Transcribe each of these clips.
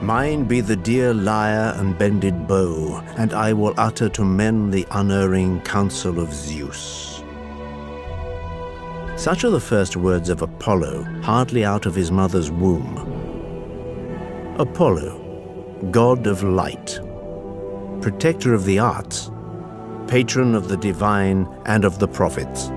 Mine be the dear lyre and bended bow, and I will utter to men the unerring counsel of Zeus. Such are the first words of Apollo, hardly out of his mother's womb. Apollo, god of light, protector of the arts, patron of the divine and of the prophets.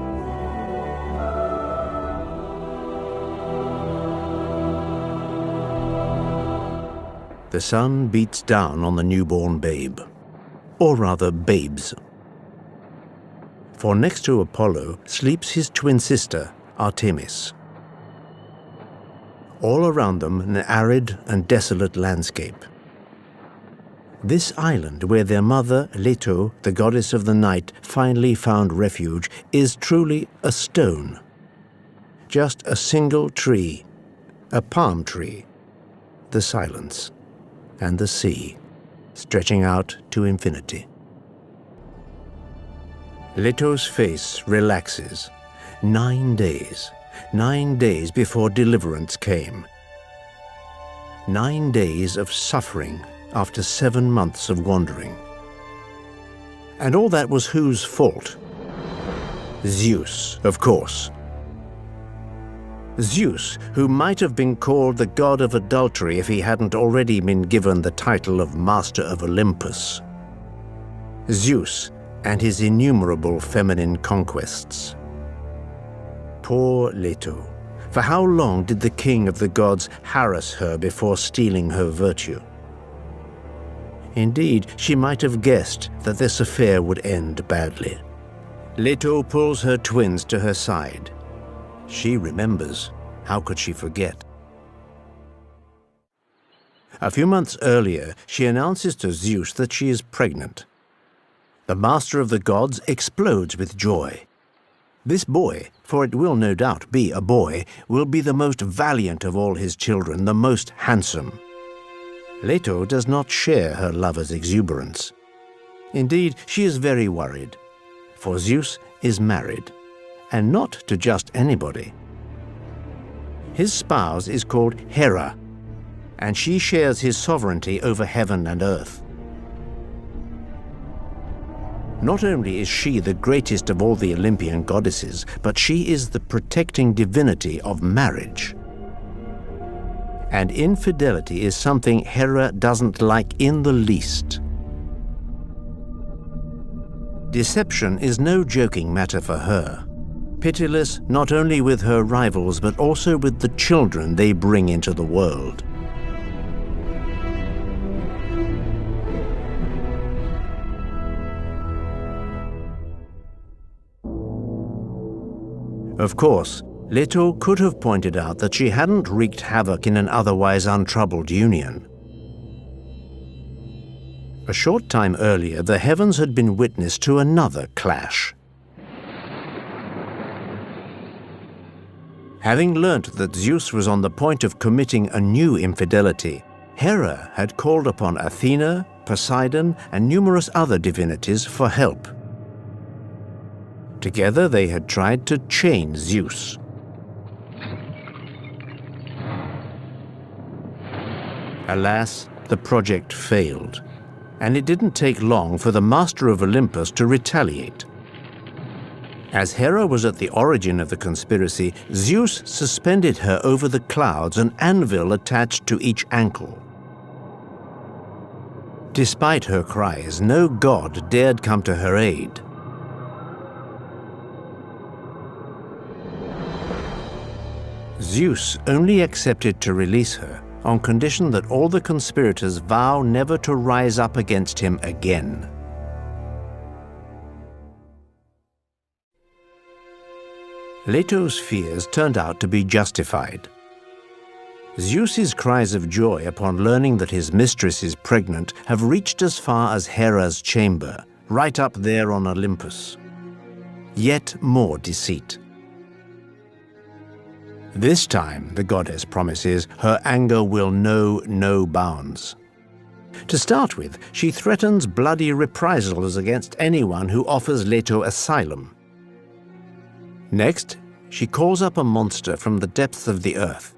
The sun beats down on the newborn babe, or rather babes. For next to Apollo sleeps his twin sister, Artemis. All around them an arid and desolate landscape. This island where their mother, Leto, the goddess of the night, finally found refuge, is truly a stone. Just a single tree, a palm tree, the silence, and the sea, stretching out to infinity. Leto's face relaxes. 9 days. 9 days before deliverance came. 9 days of suffering after 7 months of wandering. And all that was whose fault? Zeus, of course. Zeus, who might have been called the god of adultery if he hadn't already been given the title of Master of Olympus. Zeus and his innumerable feminine conquests. Poor Leto. For how long did the king of the gods harass her before stealing her virtue? Indeed, she might have guessed that this affair would end badly. Leto pulls her twins to her side. She remembers. How could she forget? A few months earlier, she announces to Zeus that she is pregnant. The master of the gods explodes with joy. This boy, for it will no doubt be a boy, will be the most valiant of all his children, the most handsome. Leto does not share her lover's exuberance. Indeed, she is very worried, for Zeus is married, and not to just anybody. His spouse is called Hera, and she shares his sovereignty over heaven and earth. Not only is she the greatest of all the Olympian goddesses, but she is the protecting divinity of marriage. And infidelity is something Hera doesn't like in the least. Deception is no joking matter for her, pitiless not only with her rivals but also with the children they bring into the world. Of course, Leto could have pointed out that she hadn't wreaked havoc in an otherwise untroubled union. A short time earlier, the heavens had been witness to another clash. Having learnt that Zeus was on the point of committing a new infidelity, Hera had called upon Athena, Poseidon, and numerous other divinities for help. Together they had tried to chain Zeus. Alas, the project failed, and it didn't take long for the Master of Olympus to retaliate. As Hera was at the origin of the conspiracy, Zeus suspended her over the clouds, an anvil attached to each ankle. Despite her cries, no god dared come to her aid. Zeus only accepted to release her on condition that all the conspirators vow never to rise up against him again. Leto's fears turned out to be justified. Zeus's cries of joy upon learning that his mistress is pregnant have reached as far as Hera's chamber, right up there on Olympus. Yet more deceit. This time, the goddess promises, her anger will know no bounds. To start with, she threatens bloody reprisals against anyone who offers Leto asylum. Next, she calls up a monster from the depths of the earth.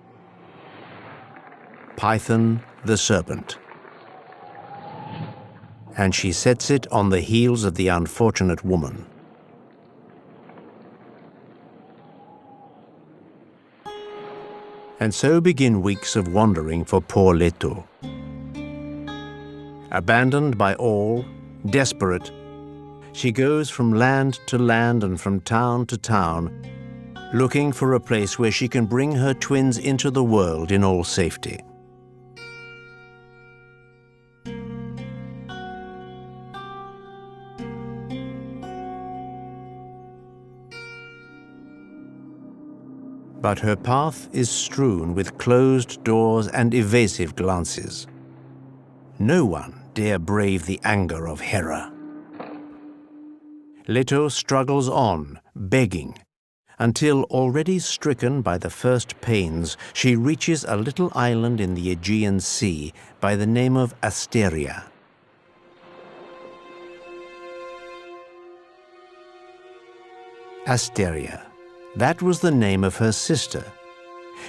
Python, the serpent. And she sets it on the heels of the unfortunate woman. And so begin weeks of wandering for poor Leto. Abandoned by all, desperate, she goes from land to land and from town to town, looking for a place where she can bring her twins into the world in all safety. But her path is strewn with closed doors and evasive glances. No one dare brave the anger of Hera. Leto struggles on, begging, until, already stricken by the first pains, she reaches a little island in the Aegean Sea by the name of Asteria. Asteria. That was the name of her sister.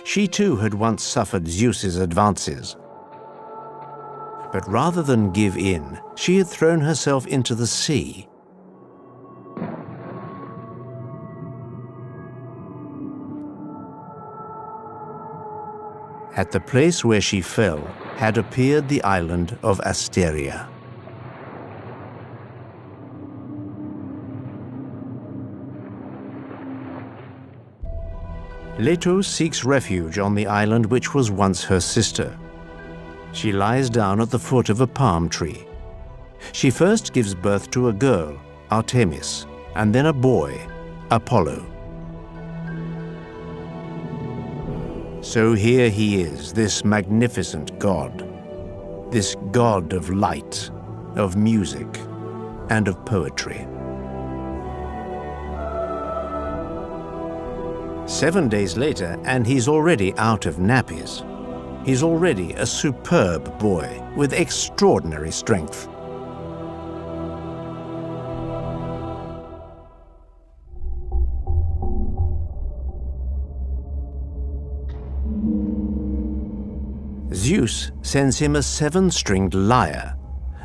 She too had once suffered Zeus's advances. But rather than give in, she had thrown herself into the sea. At the place where she fell had appeared the island of Asteria. Leto seeks refuge on the island which was once her sister. She lies down at the foot of a palm tree. She first gives birth to a girl, Artemis, and then a boy, Apollo. So here he is, this magnificent god, this god of light, of music, and of poetry. 7 days later, and he's already out of nappies. He's already a superb boy with extraordinary strength. Zeus sends him a 7-stringed lyre,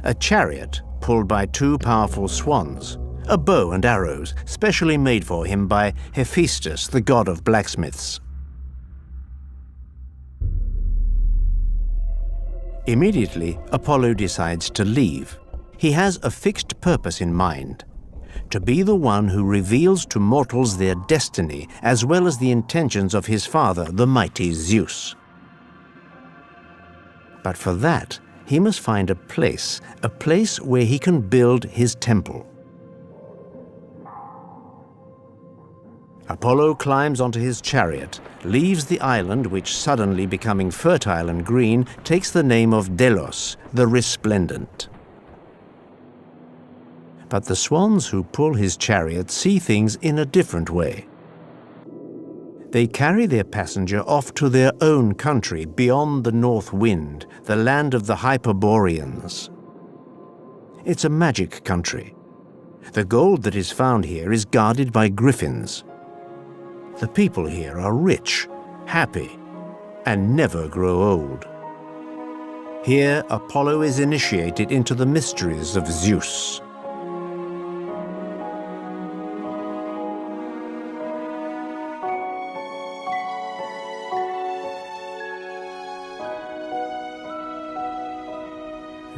a chariot pulled by 2 powerful swans, a bow and arrows specially made for him by Hephaestus, the god of blacksmiths. Immediately, Apollo decides to leave. He has a fixed purpose in mind: to be the one who reveals to mortals their destiny, as well as the intentions of his father, the mighty Zeus. But for that, he must find a place where he can build his temple. Apollo climbs onto his chariot, leaves the island, which, suddenly becoming fertile and green, takes the name of Delos, the Resplendent. But the swans who pull his chariot see things in a different way. They carry their passenger off to their own country beyond the north wind, the land of the Hyperboreans. It's a magic country. The gold that is found here is guarded by griffins. The people here are rich, happy, and never grow old. Here, Apollo is initiated into the mysteries of Zeus.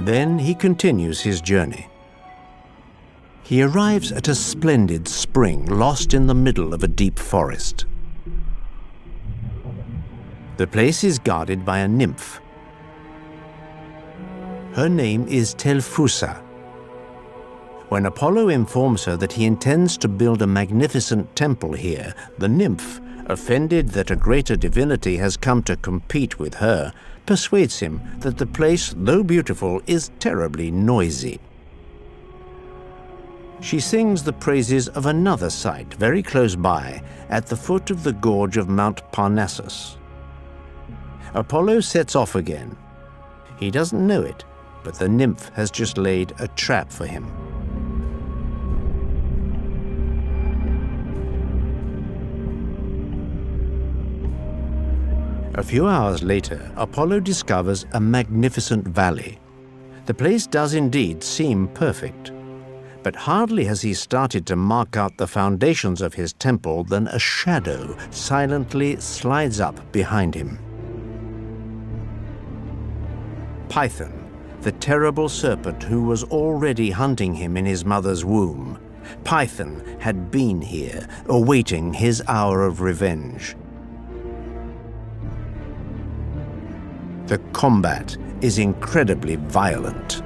Then he continues his journey. He arrives at a splendid spring lost in the middle of a deep forest. The place is guarded by a nymph. Her name is Telphusa. When Apollo informs her that he intends to build a magnificent temple here, the nymph, offended that a greater divinity has come to compete with her, persuades him that the place, though beautiful, is terribly noisy. She sings the praises of another site very close by, at the foot of the gorge of Mount Parnassus. Apollo sets off again. He doesn't know it, but the nymph has just laid a trap for him. A few hours later, Apollo discovers a magnificent valley. The place does indeed seem perfect, but hardly has he started to mark out the foundations of his temple than a shadow silently slides up behind him. Python, the terrible serpent who was already hunting him in his mother's womb. Python had been here, awaiting his hour of revenge. The combat is incredibly violent.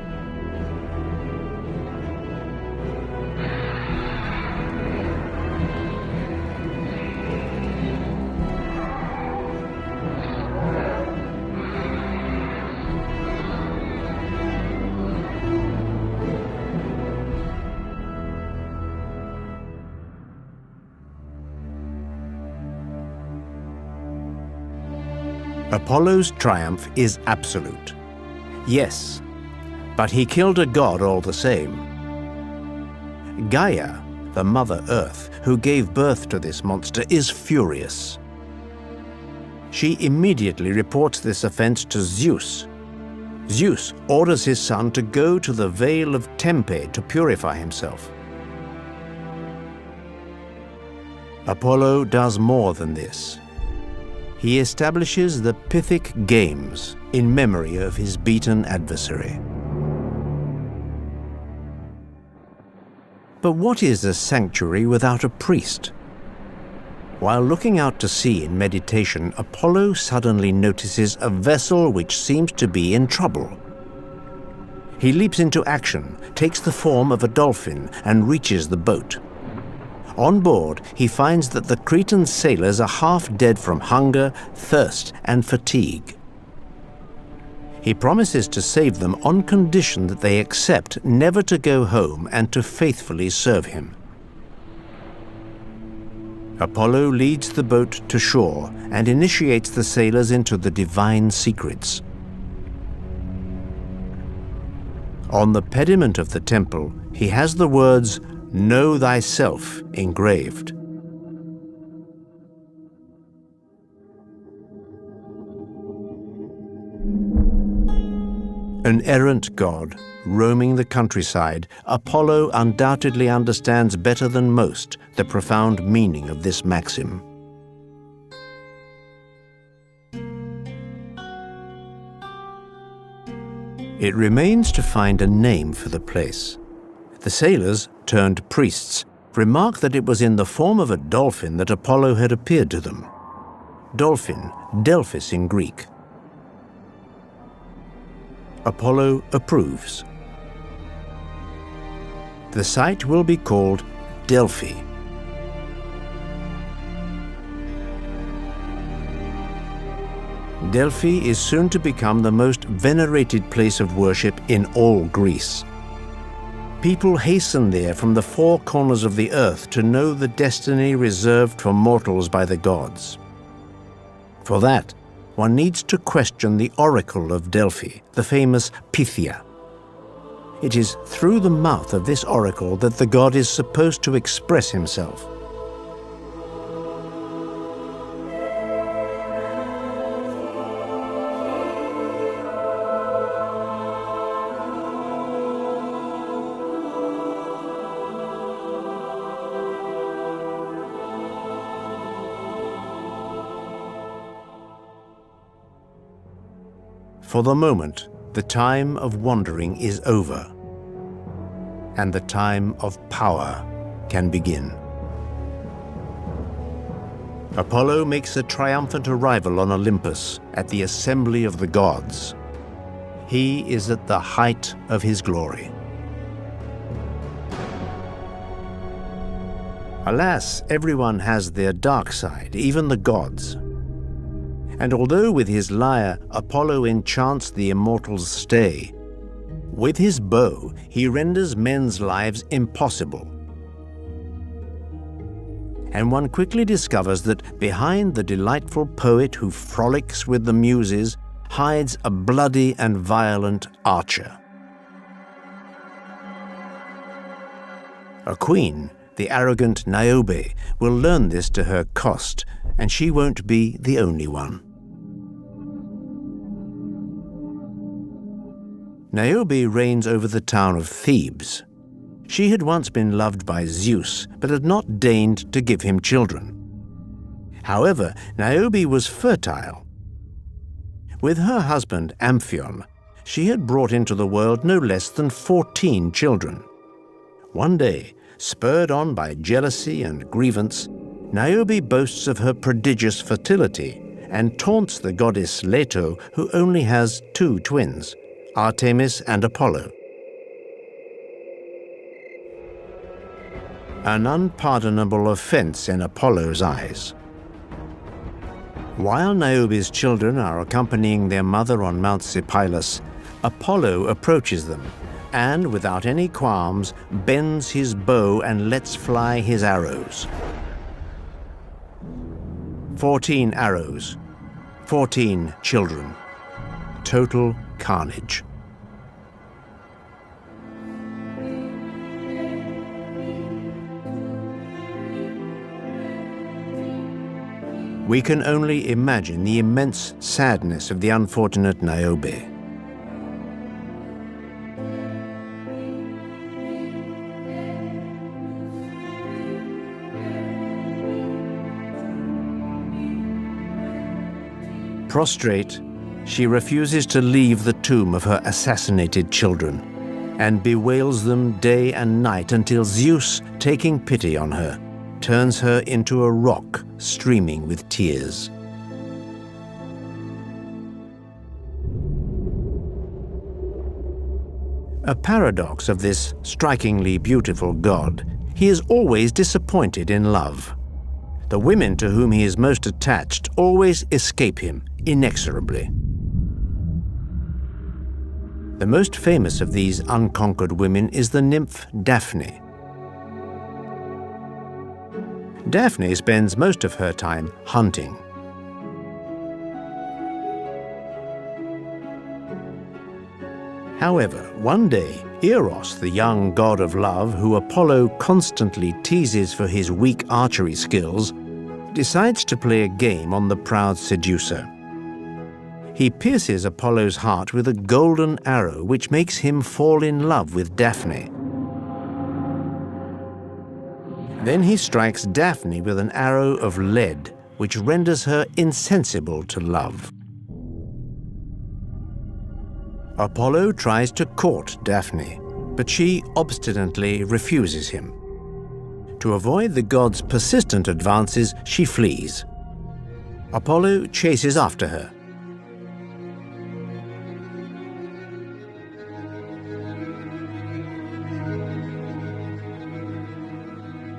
Apollo's triumph is absolute. Yes, but he killed a god all the same. Gaia, the Mother Earth, who gave birth to this monster, is furious. She immediately reports this offense to Zeus. Zeus orders his son to go to the Vale of Tempe to purify himself. Apollo does more than this. He establishes the Pythic Games in memory of his beaten adversary. But what is a sanctuary without a priest? While looking out to sea in meditation, Apollo suddenly notices a vessel which seems to be in trouble. He leaps into action, takes the form of a dolphin, and reaches the boat. On board, he finds that the Cretan sailors are half dead from hunger, thirst, and fatigue. He promises to save them on condition that they accept never to go home and to faithfully serve him. Apollo leads the boat to shore and initiates the sailors into the divine secrets. On the pediment of the temple, he has the words, "Know thyself," engraved. An errant god, roaming the countryside, Apollo undoubtedly understands better than most the profound meaning of this maxim. It remains to find a name for the place. The sailors, turned priests, remark that it was in the form of a dolphin that Apollo had appeared to them. Dolphin, Delphis in Greek. Apollo approves. The site will be called Delphi. Delphi is soon to become the most venerated place of worship in all Greece. People hasten there from the four corners of the earth to know the destiny reserved for mortals by the gods. For that, one needs to question the oracle of Delphi, the famous Pythia. It is through the mouth of this oracle that the god is supposed to express himself. For the moment, the time of wandering is over, and the time of power can begin. Apollo makes a triumphant arrival on Olympus at the assembly of the gods. He is at the height of his glory. Alas, everyone has their dark side, even the gods. And although with his lyre Apollo enchants the immortals' stay, with his bow he renders men's lives impossible. And one quickly discovers that behind the delightful poet who frolics with the muses hides a bloody and violent archer. A queen, the arrogant Niobe, will learn this to her cost, and she won't be the only one. Niobe reigns over the town of Thebes. She had once been loved by Zeus, but had not deigned to give him children. However, Niobe was fertile. With her husband Amphion, she had brought into the world no less than 14 children. One day, spurred on by jealousy and grievance, Niobe boasts of her prodigious fertility and taunts the goddess Leto, who only has 2 twins, Artemis and Apollo. An unpardonable offense in Apollo's eyes. While Niobe's children are accompanying their mother on Mount Sipylus, Apollo approaches them and, without any qualms, bends his bow and lets fly his arrows. 14 arrows, 14 children. Total carnage. We can only imagine the immense sadness of the unfortunate Niobe. Prostrate, she refuses to leave the tomb of her assassinated children and bewails them day and night until Zeus, taking pity on her, turns her into a rock streaming with tears. A paradox of this strikingly beautiful god, he is always disappointed in love. The women to whom he is most attached always escape him inexorably. The most famous of these unconquered women is the nymph Daphne. Daphne spends most of her time hunting. However, one day, Eros, the young god of love, who Apollo constantly teases for his weak archery skills, decides to play a game on the proud seducer. He pierces Apollo's heart with a golden arrow, which makes him fall in love with Daphne. Then he strikes Daphne with an arrow of lead, which renders her insensible to love. Apollo tries to court Daphne, but she obstinately refuses him. To avoid the god's persistent advances, she flees. Apollo chases after her.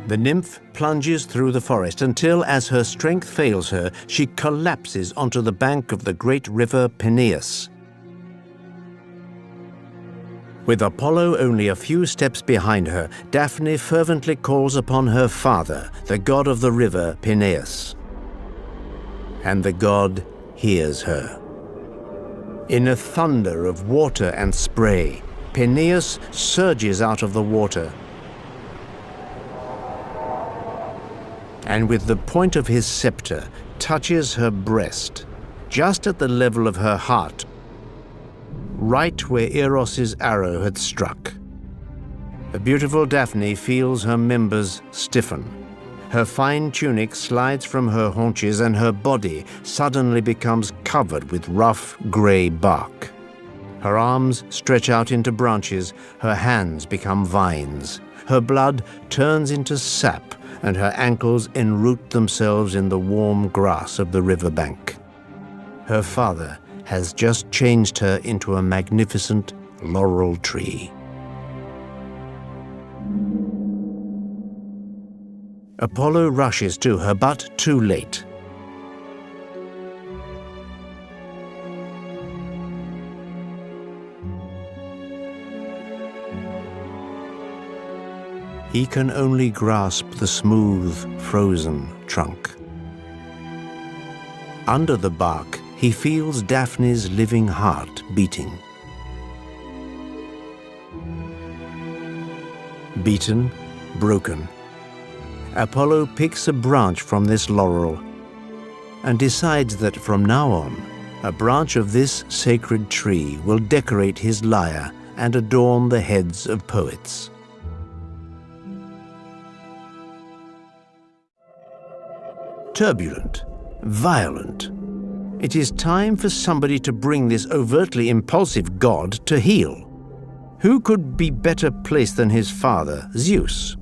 The nymph plunges through the forest until, as her strength fails her, she collapses onto the bank of the great river Peneus. With Apollo only a few steps behind her, Daphne fervently calls upon her father, the god of the river Peneus. And the god hears her. In a thunder of water and spray, Peneus surges out of the water, and with the point of his scepter touches her breast, just at the level of her heart, right where Eros's arrow had struck. The beautiful Daphne feels her members stiffen. Her fine tunic slides from her haunches and her body suddenly becomes covered with rough grey bark. Her arms stretch out into branches, her hands become vines. Her blood turns into sap, and her ankles enroot themselves in the warm grass of the riverbank. Her father has just changed her into a magnificent laurel tree. Apollo rushes to her, but too late. He can only grasp the smooth, frozen trunk. Under the bark, he feels Daphne's living heart beating. Beaten, broken, Apollo picks a branch from this laurel and decides that from now on, A branch of this sacred tree will decorate his lyre and adorn the heads of poets. Turbulent, violent. It is time for somebody to bring this overtly impulsive god to heel. Who could be better placed than his father, Zeus?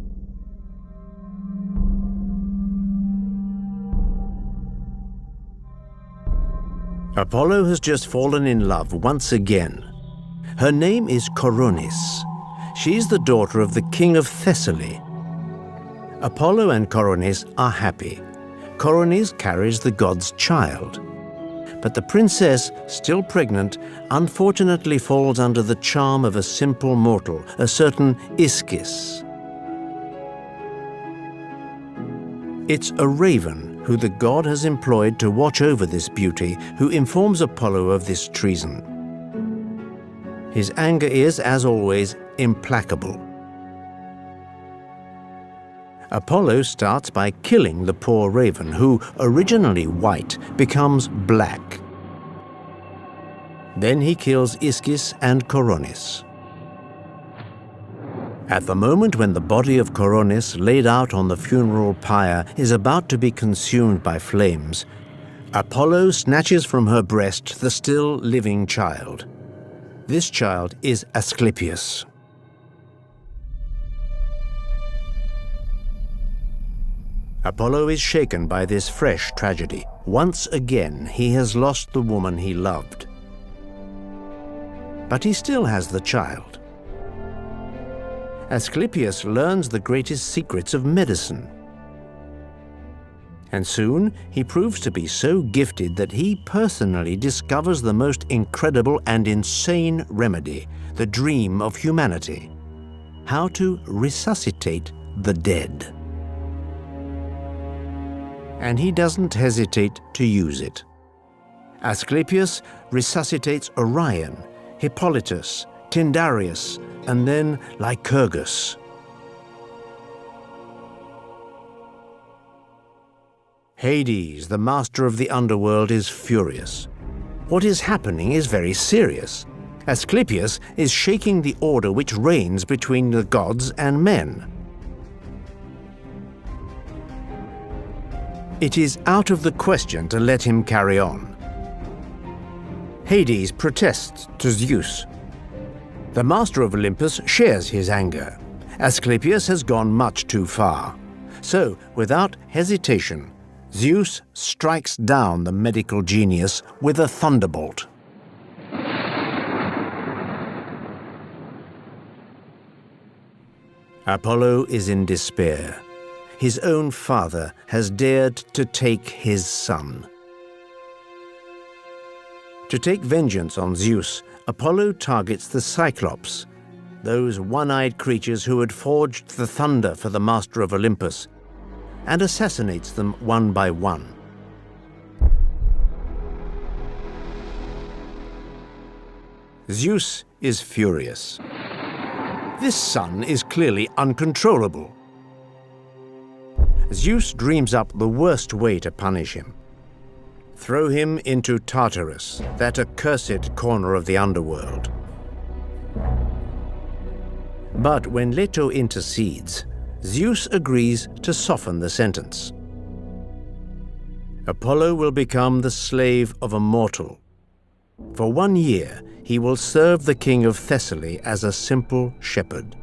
Apollo has just fallen in love once again. Her name is Coronis. She's the daughter of the king of Thessaly. Apollo and Coronis are happy. Coronis carries the god's child. But the princess, still pregnant, unfortunately falls under the charm of a simple mortal, a certain Ischys. It's a raven who the god has employed to watch over this beauty, who informs Apollo of this treason. His anger is, as always, implacable. Apollo starts by killing the poor raven, who, originally white, becomes black. Then he kills Ischys and Coronis. At the moment when the body of Coronis, laid out on the funeral pyre, is about to be consumed by flames, Apollo snatches from her breast the still living child. This child is Asclepius. Apollo is shaken by this fresh tragedy. Once again, he has lost the woman he loved. But he still has the child. Asclepius learns the greatest secrets of medicine. And soon, he proves to be so gifted that he personally discovers the most incredible and insane remedy, the dream of humanity: how to resuscitate the dead. And he doesn't hesitate to use it. Asclepius resuscitates Orion, Hippolytus, Tyndareus, and then Lycurgus. Hades, the master of the underworld, is furious. What is happening is very serious. Asclepius is shaking the order which reigns between the gods and men. It is out of the question to let him carry on. Hades protests to Zeus. The master of Olympus shares his anger. Asclepius has gone much too far. So, without hesitation, Zeus strikes down the medical genius with a thunderbolt. Apollo is in despair. His own father has dared to take his son. To take vengeance on Zeus, Apollo targets the Cyclops, those one-eyed creatures who had forged the thunder for the master of Olympus, and assassinates them one by one. Zeus is furious. This son is clearly uncontrollable. Zeus dreams up the worst way to punish him. Throw him into Tartarus, that accursed corner of the underworld. But when Leto intercedes, Zeus agrees to soften the sentence. Apollo will become the slave of a mortal. For 1 year, he will serve the king of Thessaly as a simple shepherd.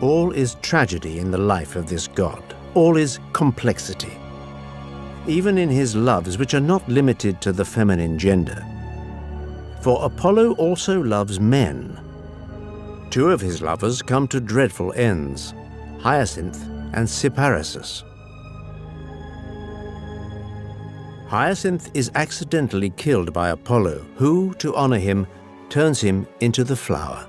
All is tragedy in the life of this god. All is complexity. Even in his loves, which are not limited to the feminine gender. For Apollo also loves men. 2 of his lovers come to dreadful ends, Hyacinth and Cyparissus. Hyacinth is accidentally killed by Apollo, who, to honor him, turns him into the flower.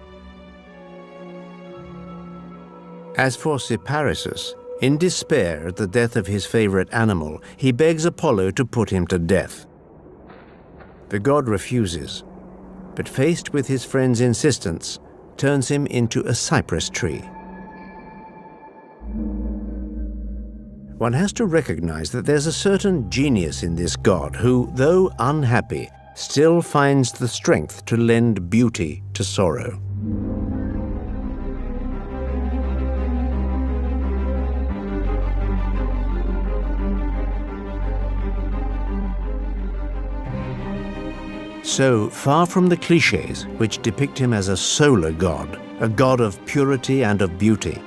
As for Cyparissus, in despair at the death of his favorite animal, he begs Apollo to put him to death. The god refuses, but faced with his friend's insistence, turns him into a cypress tree. One has to recognize that there's a certain genius in this god who, though unhappy, still finds the strength to lend beauty to sorrow. So, far from the clichés which depict him as a solar god, a god of purity and of beauty,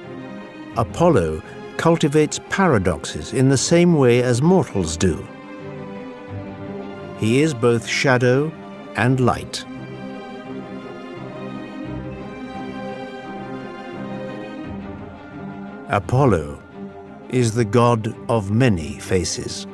Apollo cultivates paradoxes in the same way as mortals do. He is both shadow and light. Apollo is the god of many faces.